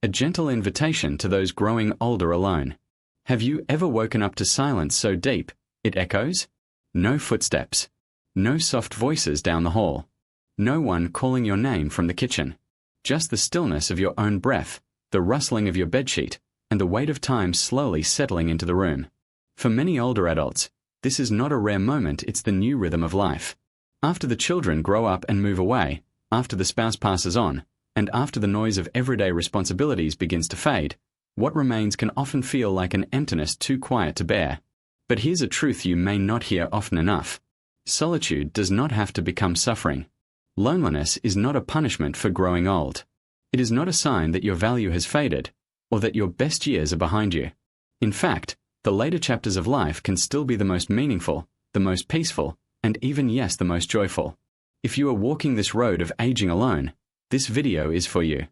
a gentle invitation to those growing older alone. Have you ever woken up to silence so deep, it echoes? No footsteps. No soft voices down the hall. No one calling your name from the kitchen. Just the stillness of your own breath, the rustling of your bedsheet, and the weight of time slowly settling into the room. For many older adults, this is not a rare moment, it's the new rhythm of life. After the children grow up and move away, after the spouse passes on, and after the noise of everyday responsibilities begins to fade, what remains can often feel like an emptiness too quiet to bear. But here's a truth you may not hear often enough. Solitude does not have to become suffering. Loneliness is not a punishment for growing old. It is not a sign that your value has faded, or that your best years are behind you. In fact, the later chapters of life can still be the most meaningful, the most peaceful, and even, yes, the most joyful. If you are walking this road of aging alone, this video is for you.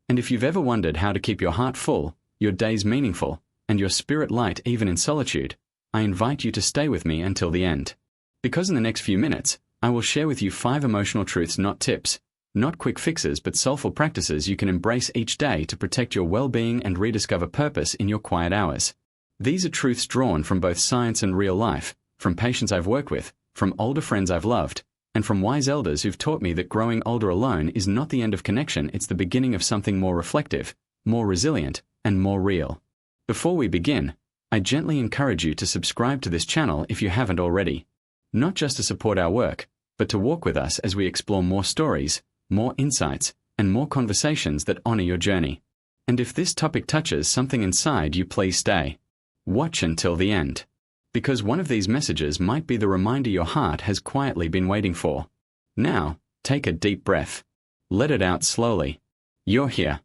And if you've ever wondered how to keep your heart full, your days meaningful, and your spirit light even in solitude, I invite you to stay with me until the end. Because in the next few minutes, I will share with you 5 emotional truths, not tips, not quick fixes, but soulful practices you can embrace each day to protect your well-being and rediscover purpose in your quiet hours. These are truths drawn from both science and real life, from patients I've worked with, from older friends I've loved, and from wise elders who've taught me that growing older alone is not the end of connection, it's the beginning of something more reflective, more resilient, and more real. Before we begin, I gently encourage you to subscribe to this channel if you haven't already. Not just to support our work, but to walk with us as we explore more stories, more insights, and more conversations that honor your journey. And if this topic touches something inside you, please stay. Watch until the end. Because one of these messages might be the reminder your heart has quietly been waiting for. Now, take a deep breath. Let it out slowly. You're here.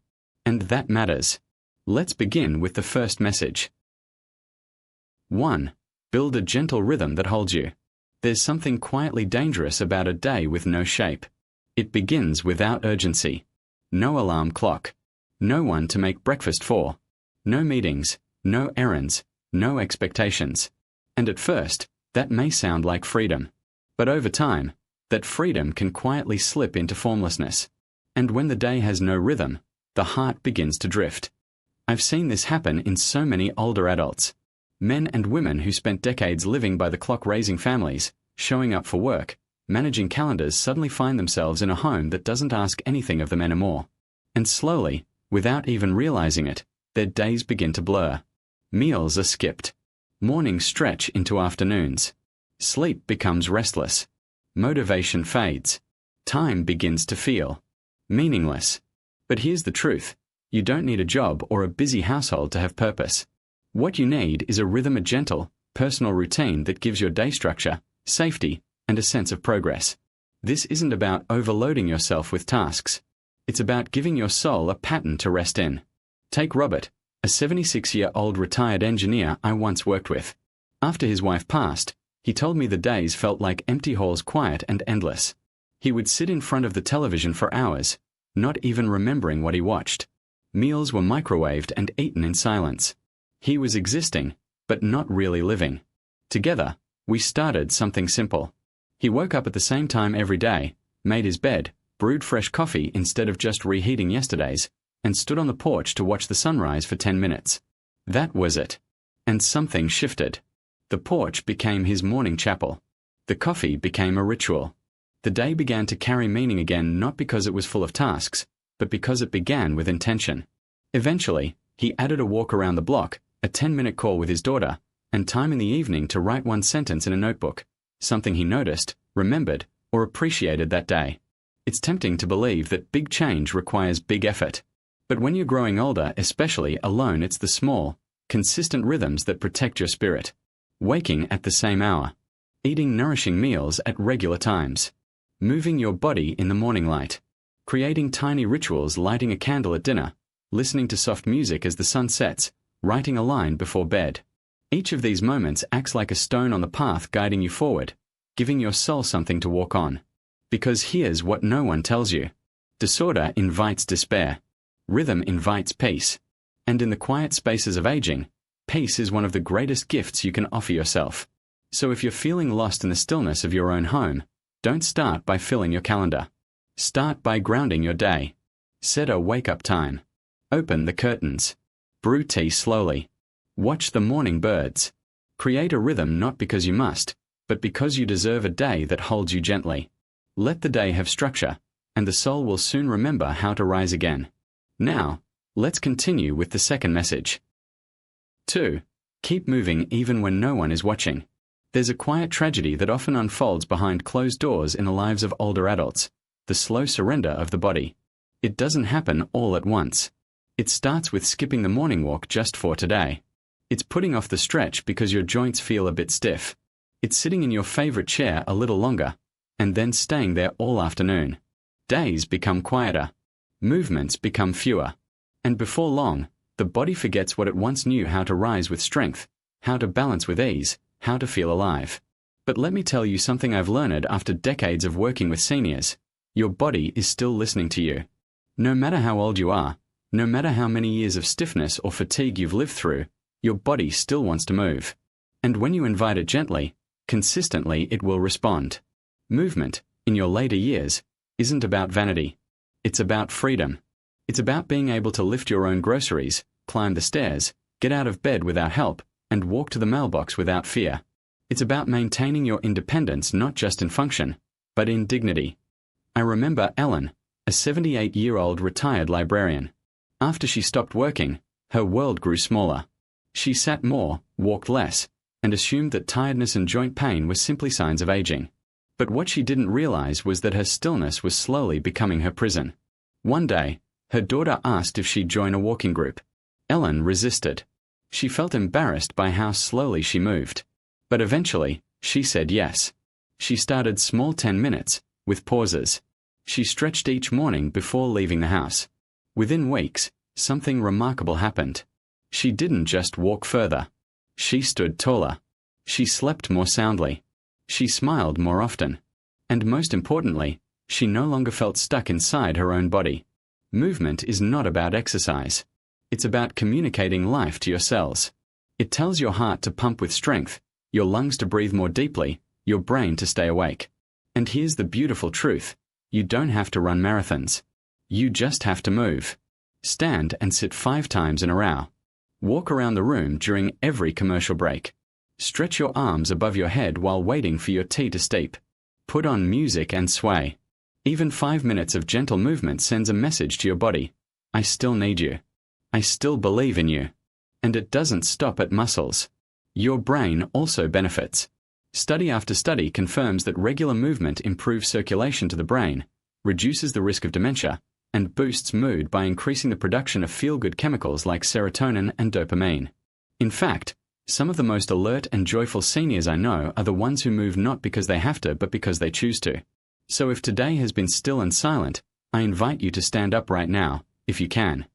And that matters. Let's begin with the first message. 1. Build a gentle rhythm that holds you. There's something quietly dangerous about a day with no shape. It begins without urgency. No alarm clock. No one to make breakfast for. No meetings. No errands. No expectations. And at first, that may sound like freedom. But over time, that freedom can quietly slip into formlessness. And when the day has no rhythm, the heart begins to drift. I've seen this happen in so many older adults. Men and women who spent decades living by the clock, raising families, showing up for work, managing calendars, suddenly find themselves in a home that doesn't ask anything of them anymore. And slowly, without even realizing it, their days begin to blur. Meals are skipped. Mornings stretch into afternoons. Sleep becomes restless. Motivation fades. Time begins to feel meaningless. But here's the truth. You don't need a job or a busy household to have purpose. What you need is a rhythm, a gentle, personal routine that gives your day structure, safety, and a sense of progress. This isn't about overloading yourself with tasks. It's about giving your soul a pattern to rest in. Take Robert, a 76-year-old retired engineer I once worked with. After his wife passed, he told me the days felt like empty halls, quiet and endless. He would sit in front of the television for hours, not even remembering what he watched. Meals were microwaved and eaten in silence. He was existing, but not really living. Together, we started something simple. He woke up at the same time every day, made his bed, brewed fresh coffee instead of just reheating yesterday's, and stood on the porch to watch the sunrise for 10 minutes. That was it. And something shifted. The porch became his morning chapel. The coffee became a ritual. The day began to carry meaning again, not because it was full of tasks, but because it began with intention. Eventually, he added a walk around the block, a 10-minute call with his daughter, and time in the evening to write one sentence in a notebook, something he noticed, remembered, or appreciated that day. It's tempting to believe that big change requires big effort. But when you're growing older, especially alone, it's the small, consistent rhythms that protect your spirit. Waking at the same hour. Eating nourishing meals at regular times. Moving your body in the morning light. Creating tiny rituals, lighting a candle at dinner, listening to soft music as the sun sets, writing a line before bed. Each of these moments acts like a stone on the path, guiding you forward, giving your soul something to walk on. Because here's what no one tells you. Disorder invites despair. Rhythm invites peace. And in the quiet spaces of aging, peace is one of the greatest gifts you can offer yourself. So if you're feeling lost in the stillness of your own home, don't start by filling your calendar. Start by grounding your day. Set a wake-up time. Open the curtains. Brew tea slowly. Watch the morning birds. Create a rhythm not because you must, but because you deserve a day that holds you gently. Let the day have structure, and the soul will soon remember how to rise again. Now, let's continue with the second message. 2. Keep moving even when no one is watching. There's a quiet tragedy that often unfolds behind closed doors in the lives of older adults, the slow surrender of the body. It doesn't happen all at once. It starts with skipping the morning walk just for today. It's putting off the stretch because your joints feel a bit stiff. It's sitting in your favorite chair a little longer, and then staying there all afternoon. Days become quieter. Movements become fewer. And before long, the body forgets what it once knew: how to rise with strength, how to balance with ease, how to feel alive. But let me tell you something I've learned after decades of working with seniors. Your body is still listening to you. No matter how old you are, no matter how many years of stiffness or fatigue you've lived through, your body still wants to move. And when you invite it gently, consistently, it will respond. Movement, in your later years, isn't about vanity. It's about freedom. It's about being able to lift your own groceries, climb the stairs, get out of bed without help, and walk to the mailbox without fear. It's about maintaining your independence not just in function, but in dignity. I remember Ellen, a 78-year-old retired librarian. After she stopped working, her world grew smaller. She sat more, walked less, and assumed that tiredness and joint pain were simply signs of aging. But what she didn't realize was that her stillness was slowly becoming her prison. One day, her daughter asked if she'd join a walking group. Ellen resisted. She felt embarrassed by how slowly she moved. But eventually, she said yes. She started small 10 minutes, with pauses. She stretched each morning before leaving the house. Within weeks, something remarkable happened. She didn't just walk further. She stood taller. She slept more soundly. She smiled more often. And most importantly, she no longer felt stuck inside her own body. Movement is not about exercise. It's about communicating life to your cells. It tells your heart to pump with strength, your lungs to breathe more deeply, your brain to stay awake. And here's the beautiful truth. You don't have to run marathons. You just have to move. Stand and sit 5 times in a row. Walk around the room during every commercial break. Stretch your arms above your head while waiting for your tea to steep. Put on music and sway. Even 5 minutes of gentle movement sends a message to your body. I still need you. I still believe in you. And it doesn't stop at muscles. Your brain also benefits. Study after study confirms that regular movement improves circulation to the brain, reduces the risk of dementia, and boosts mood by increasing the production of feel-good chemicals like serotonin and dopamine. In fact, some of the most alert and joyful seniors I know are the ones who move not because they have to, but because they choose to. So if today has been still and silent, I invite you to stand up right now, if you can.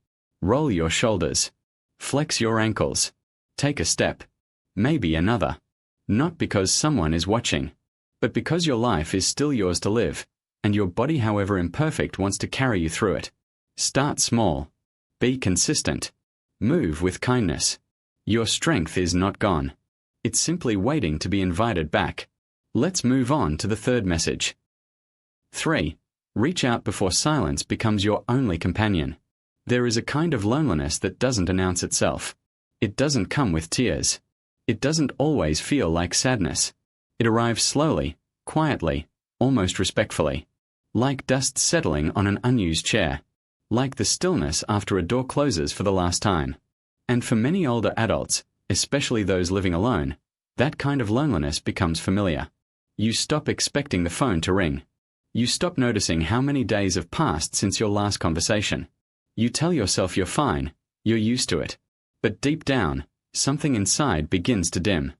Roll your shoulders. Flex your ankles. Take a step. Maybe another. Not because someone is watching, but because your life is still yours to live, and your body, however imperfect, wants to carry you through it. Start small. Be consistent. Move with kindness. Your strength is not gone. It's simply waiting to be invited back. Let's move on to the third message. 3. Reach out before silence becomes your only companion. There is a kind of loneliness that doesn't announce itself. It doesn't come with tears. It doesn't always feel like sadness. It arrives slowly, quietly, almost respectfully. Like dust settling on an unused chair. Like the stillness after a door closes for the last time. And for many older adults, especially those living alone, that kind of loneliness becomes familiar. You stop expecting the phone to ring. You stop noticing how many days have passed since your last conversation. You tell yourself you're fine, you're used to it. But deep down, something inside begins to dim.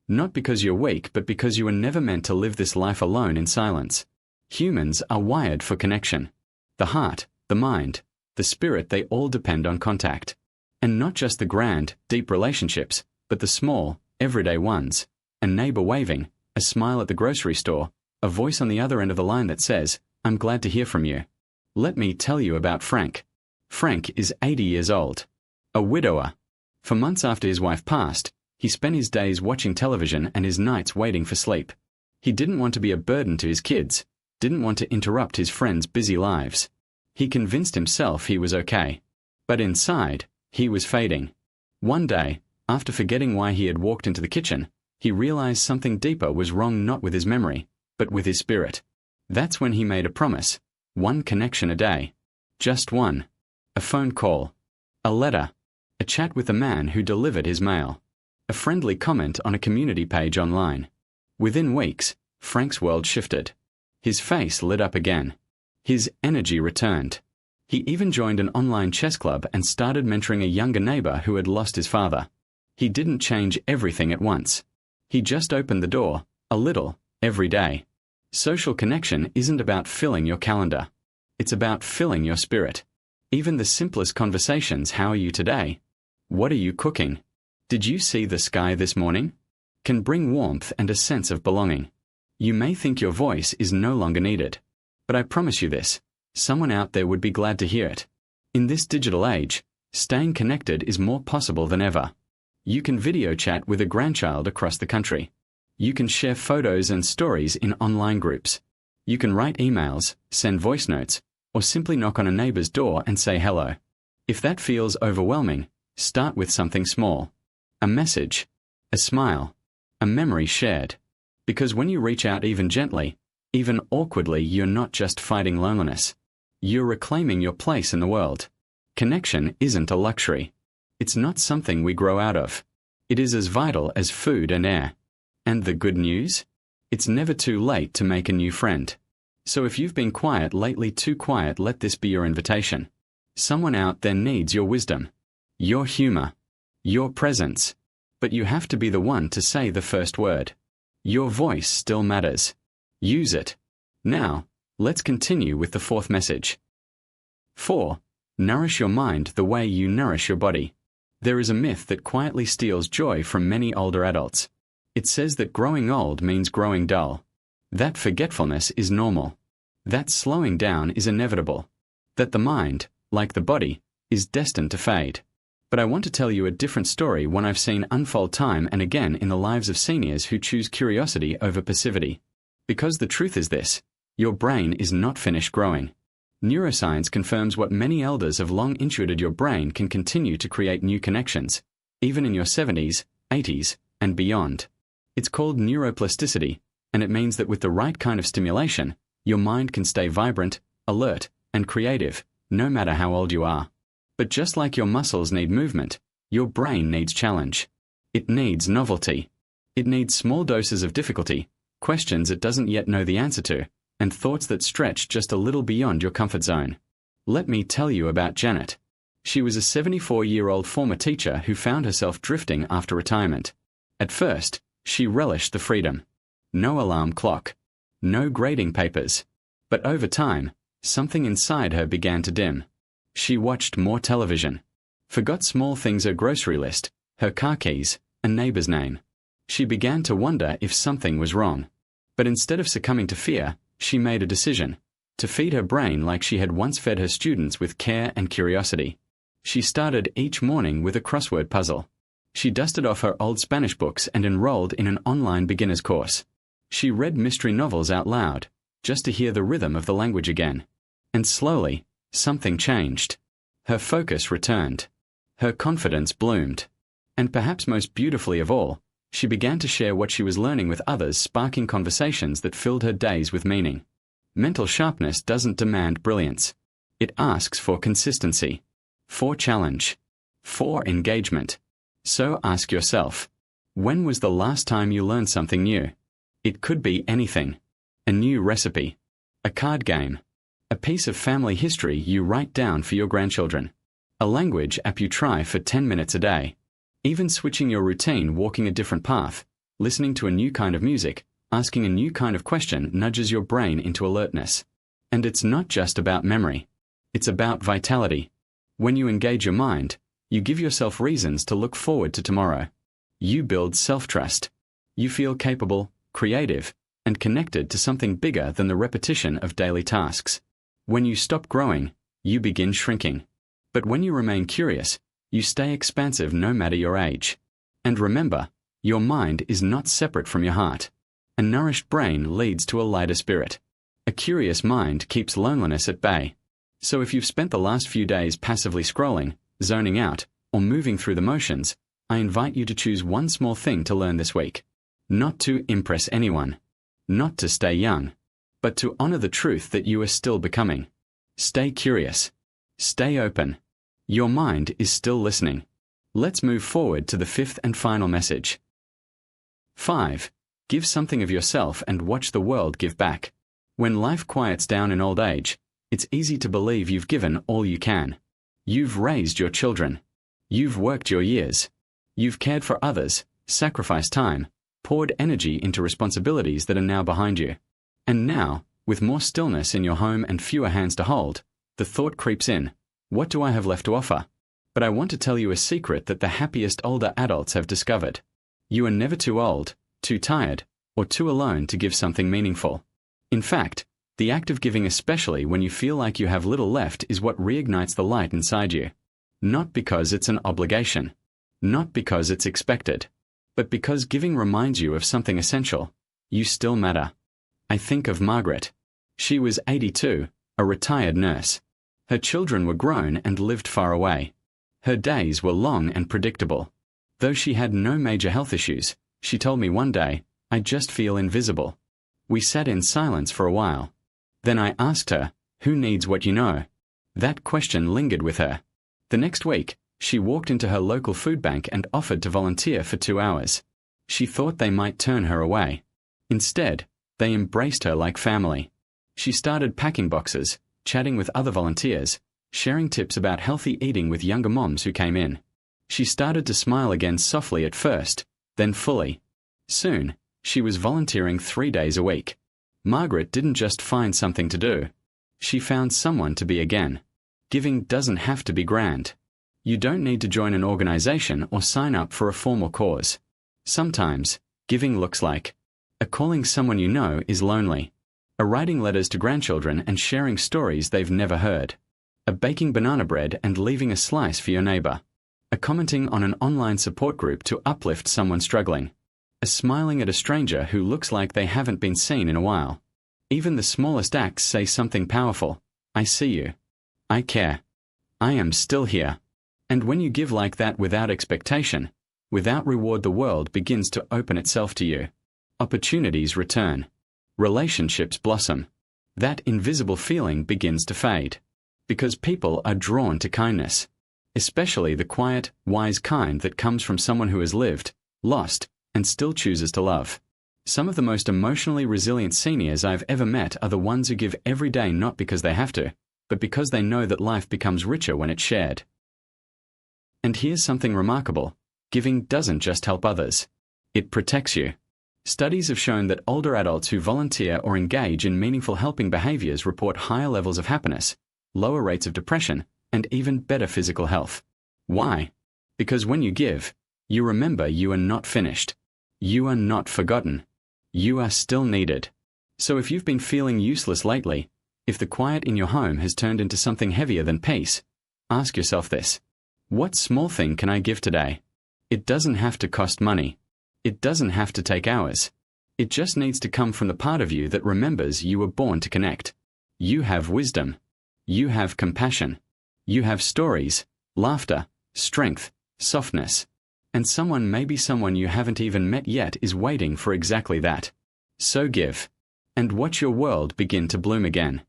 Not because you're weak, but because you were never meant to live this life alone in silence. Humans are wired for connection. The heart, the mind, the spirit, they all depend on contact. And not just the grand, deep relationships, but the small, everyday ones. A neighbor waving, a smile at the grocery store, a voice on the other end of the line that says, "I'm glad to hear from you." Let me tell you about Frank. Frank is 80 years old. A widower. For months after his wife passed, he spent his days watching television and his nights waiting for sleep. He didn't want to be a burden to his kids, didn't want to interrupt his friends' busy lives. He convinced himself he was okay. But inside, he was fading. One day, after forgetting why he had walked into the kitchen, he realized something deeper was wrong, not with his memory, but with his spirit. That's when he made a promise: one connection a day. Just one. A phone call. A letter. A chat with the man who delivered his mail. A friendly comment on a community page online. Within weeks, Frank's world shifted. His face lit up again. His energy returned. He even joined an online chess club and started mentoring a younger neighbor who had lost his father. He didn't change everything at once. He just opened the door, a little, every day. Social connection isn't about filling your calendar. It's about filling your spirit. Even the simplest conversations: how are you today? What are you cooking? Did you see the sky this morning? Can bring warmth and a sense of belonging. You may think your voice is no longer needed, but I promise you this: someone out there would be glad to hear it. In this digital age, staying connected is more possible than ever. You can video chat with a grandchild across the country. You can share photos and stories in online groups. You can write emails, send voice notes, or simply knock on a neighbor's door and say hello. If that feels overwhelming, start with something small. A message, a smile, a memory shared. Because when you reach out even gently, even awkwardly, you're not just fighting loneliness. You're reclaiming your place in the world. Connection isn't a luxury. It's not something we grow out of. It is as vital as food and air. And the good news? It's never too late to make a new friend. So if you've been quiet lately, too quiet, let this be your invitation. Someone out there needs your wisdom, your humor, your presence. But you have to be the one to say the first word. Your voice still matters. Use it. Now, let's continue with the fourth message. 4. Nourish your mind the way you nourish your body. There is a myth that quietly steals joy from many older adults. It says that growing old means growing dull. That forgetfulness is normal. That slowing down is inevitable. That the mind, like the body, is destined to fade. But I want to tell you a different story, one I've seen unfold time and again in the lives of seniors who choose curiosity over passivity. Because the truth is this: your brain is not finished growing. Neuroscience confirms what many elders have long intuited: your brain can continue to create new connections, even in your 70s, 80s, and beyond. It's called neuroplasticity, and it means that with the right kind of stimulation, your mind can stay vibrant, alert, and creative, no matter how old you are. But just like your muscles need movement, your brain needs challenge. It needs novelty. It needs small doses of difficulty, questions it doesn't yet know the answer to, and thoughts that stretch just a little beyond your comfort zone. Let me tell you about Janet. She was a 74-year-old former teacher who found herself drifting after retirement. At first, she relished the freedom. No alarm clock. No grading papers. But over time, something inside her began to dim. She watched more television. Forgot small things: her grocery list, her car keys, a neighbor's name. She began to wonder if something was wrong. But instead of succumbing to fear, she made a decision: to feed her brain like she had once fed her students, with care and curiosity. She started each morning with a crossword puzzle. She dusted off her old Spanish books and enrolled in an online beginner's course. She read mystery novels out loud, just to hear the rhythm of the language again. And slowly, something changed. Her focus returned. Her confidence bloomed. And perhaps most beautifully of all, she began to share what she was learning with others, sparking conversations that filled her days with meaning. Mental sharpness doesn't demand brilliance. It asks for consistency, for challenge, for engagement. So ask yourself, when was the last time you learned something new? It could be anything. A new recipe, a card game, a piece of family history you write down for your grandchildren, a language app you try for 10 minutes a day. Even switching your routine, walking a different path, listening to a new kind of music, asking a new kind of question nudges your brain into alertness. And it's not just about memory. It's about vitality. When you engage your mind, you give yourself reasons to look forward to tomorrow. You build self-trust. You feel capable, creative, and connected to something bigger than the repetition of daily tasks. When you stop growing, you begin shrinking. But when you remain curious, you stay expansive no matter your age. And remember, your mind is not separate from your heart. A nourished brain leads to a lighter spirit. A curious mind keeps loneliness at bay. So if you've spent the last few days passively scrolling, zoning out, or moving through the motions, I invite you to choose one small thing to learn this week. Not to impress anyone. Not to stay young. But to honor the truth that you are still becoming. Stay curious. Stay open. Your mind is still listening. Let's move forward to the fifth and final message. 5. Give something of yourself and watch the world give back. When life quiets down in old age, it's easy to believe you've given all you can. You've raised your children. You've worked your years. You've cared for others, sacrificed time, poured energy into responsibilities that are now behind you. And now, with more stillness in your home and fewer hands to hold, the thought creeps in, what do I have left to offer? But I want to tell you a secret that the happiest older adults have discovered. You are never too old, too tired, or too alone to give something meaningful. In fact, the act of giving, especially when you feel like you have little left, is what reignites the light inside you. Not because it's an obligation. Not because it's expected. But because giving reminds you of something essential. You still matter. I think of Margaret. She was 82, a retired nurse. Her children were grown and lived far away. Her days were long and predictable. Though she had no major health issues, she told me one day, I just feel invisible. We sat in silence for a while. Then I asked her, who needs what you know? That question lingered with her. The next week, she walked into her local food bank and offered to volunteer for 2 hours. She thought they might turn her away. Instead, they embraced her like family. She started packing boxes, chatting with other volunteers, sharing tips about healthy eating with younger moms who came in. She started to smile again softly at first, then fully. Soon, she was volunteering 3 days a week. Margaret didn't just find something to do. She found someone to be again. Giving doesn't have to be grand. You don't need to join an organization or sign up for a formal cause. Sometimes, giving looks like a calling someone you know is lonely, a writing letters to grandchildren and sharing stories they've never heard, a baking banana bread and leaving a slice for your neighbor, a commenting on an online support group to uplift someone struggling, a smiling at a stranger who looks like they haven't been seen in a while. Even the smallest acts say something powerful. I see you. I care. I am still here. And when you give like that without expectation, without reward, the world begins to open itself to you. Opportunities return. Relationships blossom. That invisible feeling begins to fade. Because people are drawn to kindness. Especially the quiet, wise kind that comes from someone who has lived, lost, and still chooses to love. Some of the most emotionally resilient seniors I've ever met are the ones who give every day not because they have to, but because they know that life becomes richer when it's shared. And here's something remarkable. Giving doesn't just help others. It protects you. Studies have shown that older adults who volunteer or engage in meaningful helping behaviors report higher levels of happiness, lower rates of depression, and even better physical health. Why? Because when you give, you remember you are not finished. You are not forgotten. You are still needed. So if you've been feeling useless lately, if the quiet in your home has turned into something heavier than peace, ask yourself this. What small thing can I give today? It doesn't have to cost money. It doesn't have to take hours. It just needs to come from the part of you that remembers you were born to connect. You have wisdom. You have compassion. You have stories, laughter, strength, softness. And someone, maybe someone you haven't even met yet, is waiting for exactly that. So give. And watch your world begin to bloom again.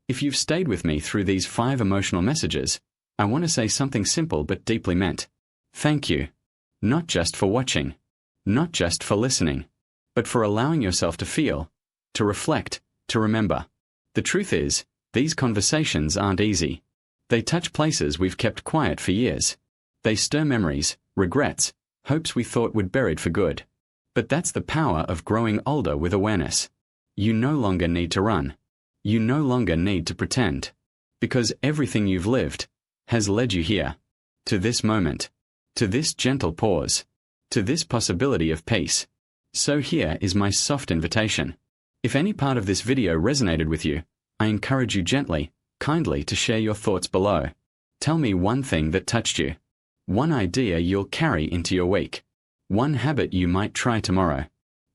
If you've stayed with me through these 5 emotional messages, I want to say something simple but deeply meant. Thank you. Not just for watching. Not just for listening. But for allowing yourself to feel, to reflect, to remember. The truth is, these conversations aren't easy. They touch places we've kept quiet for years. They stir memories, regrets, hopes we thought would buried for good. But that's the power of growing older with awareness. You no longer need to run. You no longer need to pretend. Because everything you've lived has led you here. To this moment. To this gentle pause. To this possibility of peace. So here is my soft invitation. If any part of this video resonated with you, I encourage you gently, kindly to share your thoughts below. Tell me one thing that touched you. One idea you'll carry into your week. One habit you might try tomorrow.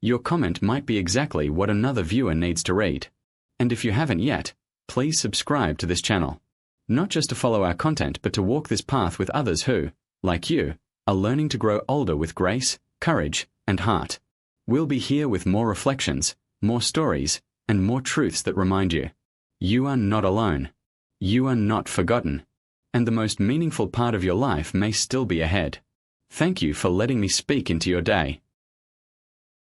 Your comment might be exactly what another viewer needs to read. And if you haven't yet, please subscribe to this channel. not just to follow our content, but to walk this path with others who, like you, are learning to grow older with grace, courage, and heart. We'll be here with more reflections, more stories, and more truths that remind you. You are not alone. You are not forgotten. And the most meaningful part of your life may still be ahead. Thank you for letting me speak into your day.